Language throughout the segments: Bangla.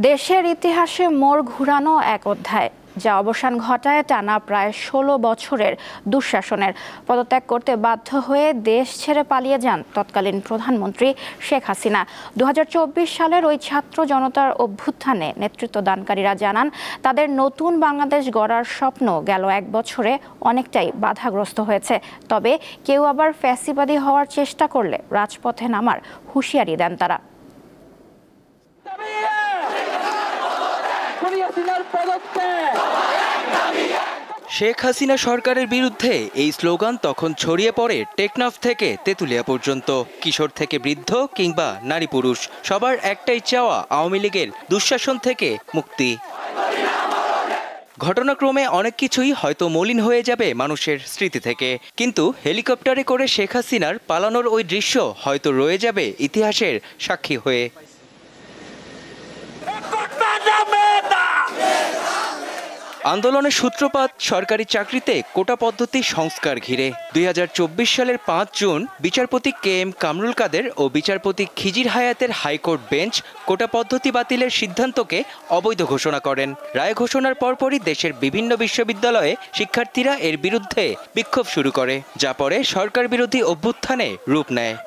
দেশের ইতিহাসে মোড় ঘুরানো এক অধ্যায়, যা অবসান ঘটায় টানা প্রায় ১৬ বছরের দুঃশাসনের। পদত্যাগ করতে বাধ্য হয়ে দেশ ছেড়ে পালিয়ে যান তৎকালীন প্রধানমন্ত্রী শেখ হাসিনা। ২০২৪ সালের ওই ছাত্র জনতার অভ্যুত্থানে নেতৃত্বদানকারীরা জানান, তাদের নতুন বাংলাদেশ গড়ার স্বপ্ন গেল এক বছরে অনেকটাই বাধাগ্রস্ত হয়েছে। তবে কেউ আবার ফ্যাসিবাদী হওয়ার চেষ্টা করলে রাজপথে নামার হুঁশিয়ারি দেন তারা। শেখ হাসিনা সরকারের বিরুদ্ধে এই স্লোগান তখন ছড়িয়ে পড়ে টেকনাফ থেকে তেঁতুলিয়া পর্যন্ত। কিশোর থেকে বৃদ্ধ কিংবা নারী পুরুষ সবার একটাই চাওয়া আওয়ামী লীগের দুঃশাসন থেকে মুক্তি। ঘটনাক্রমে অনেক কিছুই হয়তো মলিন হয়ে যাবে মানুষের স্মৃতি থেকে, কিন্তু হেলিকপ্টারে করে শেখ হাসিনার পালানোর ওই দৃশ্য হয়তো রয়ে যাবে ইতিহাসের সাক্ষী হয়ে। আন্দোলনের সূত্রপাত সরকারি চাকরিতে কোটা পদ্ধতি সংস্কার ঘিরে। ২০২৪ সালের ৫ জুন বিচারপতি KM কামরুল কাদের ও বিচারপতি খিজির হায়াতের হাইকোর্ট বেঞ্চ কোটা পদ্ধতি বাতিলের সিদ্ধান্তকে অবৈধ ঘোষণা করেন। রায় ঘোষণার পরপরই দেশের বিভিন্ন বিশ্ববিদ্যালয়ে শিক্ষার্থীরা এর বিরুদ্ধে বিক্ষোভ শুরু করে, যা পরে সরকার বিরোধী অভ্যুত্থানে রূপ নেয়।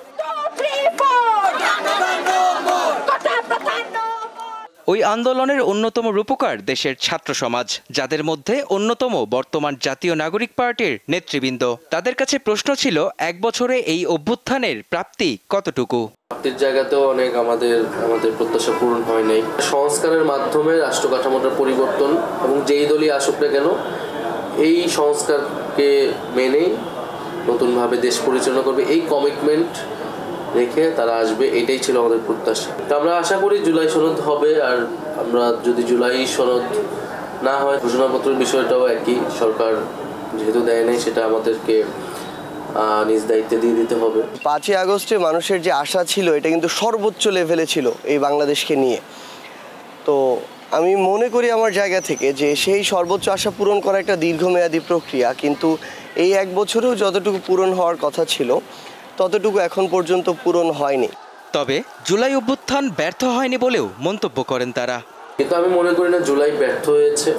ওই আন্দোলনের অন্যতম রূপকার দেশের ছাত্র সমাজ, যাদের মধ্যে অন্যতম বর্তমান জাতীয় নাগরিক পার্টির নেতৃবৃন্দ। তাদের কাছে প্রশ্ন ছিল, এক বছরে এই অভ্যুত্থানের প্রাপ্তি কতটুকু? প্রাপ্তির জায়গাতেও অনেক আমাদের প্রত্যাশা পূরণ হয় নাই। সংস্কারের মাধ্যমে রাষ্ট্র কাঠামোটার পরিবর্তন এবং যেই দলই আসুক না কেন এই সংস্কারকে মেনেই নতুনভাবে দেশ পরিচালনা করবে, এই কমিটমেন্ট রেখে তারা আসবে, এটাই ছিল আমাদের প্রত্যাশা। তো আমরা আশা করি জুলাই সনদ হবে, আর আমরা যদি জুলাই সনদ না হয় ঘোষণাপত্রের বিষয়টাও একই, সরকার যেহেতু দেয় নাই সেটা আমাদেরকে নিজ দায়িত্বে দিয়ে দিতে হবে। ৫ই আগস্টে মানুষের যে আশা ছিল এটা কিন্তু সর্বোচ্চ লেভেলে ছিল এই বাংলাদেশকে নিয়ে। তো আমি মনে করি আমার জায়গা থেকে যে সেই সর্বোচ্চ আশা পূরণ করা একটা দীর্ঘমেয়াদী প্রক্রিয়া, কিন্তু এই এক বছরেও যতটুকু পূরণ হওয়ার কথা ছিল ততটুকু এখন পর্যন্ত পূরণ হয়নি। তবে জুলাই অভ্যুত্থান ব্যর্থ হয়নি বলেও মন্তব্য করেন তারা। কিন্তু আমি মনে করি না জুলাই ব্যর্থ হয়েছে,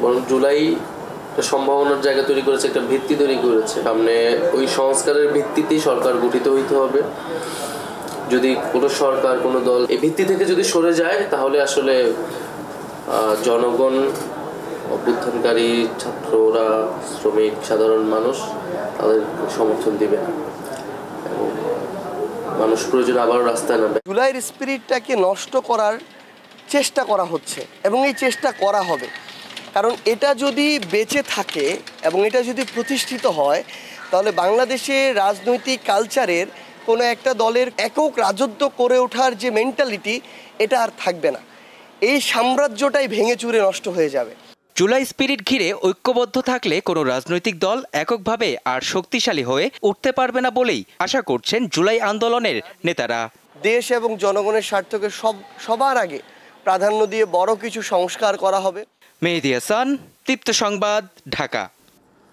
বরং জুলাই সম্ভাবনার জায়গা তৈরি করেছে, একটা ভিত্তি তৈরি করেছে। সামনে ওই সংস্কারের ভিত্তিতেই সরকার গঠিত হইতে হবে। যদি কোনো সরকার, কোনো দল এই ভিত্তি থেকে যদি সরে যায়, তাহলে আসলে জনগণ, অভ্যুত্থানকারী ছাত্ররা, শ্রমিক, সাধারণ মানুষ তাদের সমর্থন দিবে না, মানুষ প্রয়োজন আবারও রাস্তায় নামবে। জুলাইয়ের স্পিরিটটাকে নষ্ট করার চেষ্টা করা হচ্ছে এবং এই চেষ্টা করা হবে, কারণ এটা যদি বেঁচে থাকে এবং এটা যদি প্রতিষ্ঠিত হয়, তাহলে বাংলাদেশে রাজনৈতিক কালচারের কোনো একটা দলের একক রাজত্ব করে ওঠার যে মেন্টালিটি, এটা আর থাকবে না। এই সাম্রাজ্যটাই ভেঙে চুরে নষ্ট হয়ে যাবে। জুলাই স্পিরিট ঘিরে ঐক্যবদ্ধ থাকলে কোনো রাজনৈতিক দল এককভাবে আর শক্তিশালী হয়ে উঠতে পারবে না বলেই আশা করছেন জুলাই আন্দোলনের নেতারা। দেশ এবং জনগণের স্বার্থকে সবার আগে প্রাধান্য দিয়ে বড় কিছু সংস্কার করা হবে। মেহেদী হাসান, দীপ্ত সংবাদ, ঢাকা।